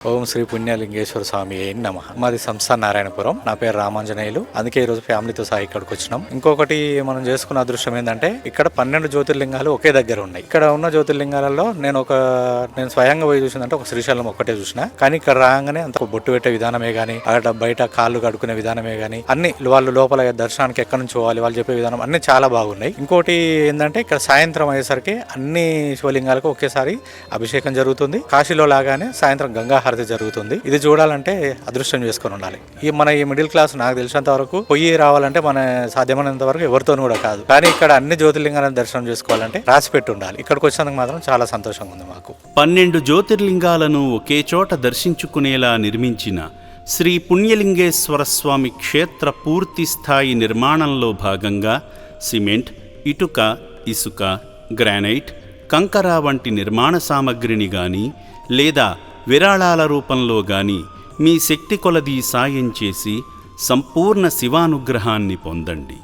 ఓం శ్రీ పుణ్యలింగేశ్వర స్వామి నమః. మాది సంస్థ నారాయణపురం. నా పేరు రామాంజనేయులు. అందుకే ఈరోజు ఫ్యామిలీతో సహా ఇక్కడికి వచ్చినాం. ఇంకొకటి మనం చేసుకున్న అదృష్టం ఏంటంటే ఇక్కడ 12 జ్యోతిర్లింగాలు ఒకే దగ్గర ఉన్నాయి. ఇక్కడ ఉన్న జ్యోతిర్లింగాలలో నేను స్వయంగా పోయి చూసిందంటే ఒక శ్రీశైలం ఒక్కటే చూసిన. కానీ ఇక్కడ రాగానే అంత బొట్టు పెట్టే విధానమే గానీ, అక్కడ బయట కాళ్ళు కడుక్కునే విధానమే గానీ, అన్ని వాళ్ళు లోపల దర్శనానికి ఎక్కడి నుంచి పోవాలి వాళ్ళు చెప్పే విధానం అన్ని చాలా బాగున్నాయి. ఇంకోటి ఏంటంటే ఇక్కడ సాయంత్రం అయ్యేసరికి అన్ని శివలింగాలకు ఒకేసారి అభిషేకం జరుగుతుంది. కాశీలో లాగానే సాయంత్రం గంగా హారతి జరుగుతుంది. ఇది చూడాలంటే అదృష్టం చేసుకొని ఉండాలి. ఈ మిడిల్ క్లాస్ నాకు తెలిసినంత వరకు పొయ్యి రావాలంటే మన సాధ్యమైనంత వరకు ఎవరితోనూ కూడా కాదు. కానీ ఇక్కడ అన్ని జ్యోతిర్లింగాలను దర్శనం చేసుకోవాలంటే రాసి పెట్టి ఉండాలి. ఇక్కడికి వచ్చినందుకు మాత్రం చాలా సంతోషంగా ఉంది మాకు. 12 జ్యోతిర్లింగాలను ఒకే చోట దర్శించుకునేలా నిర్మించిన శ్రీ పుణ్యలింగేశ్వర స్వామి క్షేత్ర పూర్తి స్థాయి నిర్మాణంలో భాగంగా సిమెంట్, ఇటుక, ఇసుక, గ్రానైట్, కంకర వంటి నిర్మాణ సామగ్రిని గాని లేదా విరాళాల రూపంలో గాని మీ శక్తి కొలది సాయం చేసి సంపూర్ణ శివానుగ్రహాన్ని పొందండి.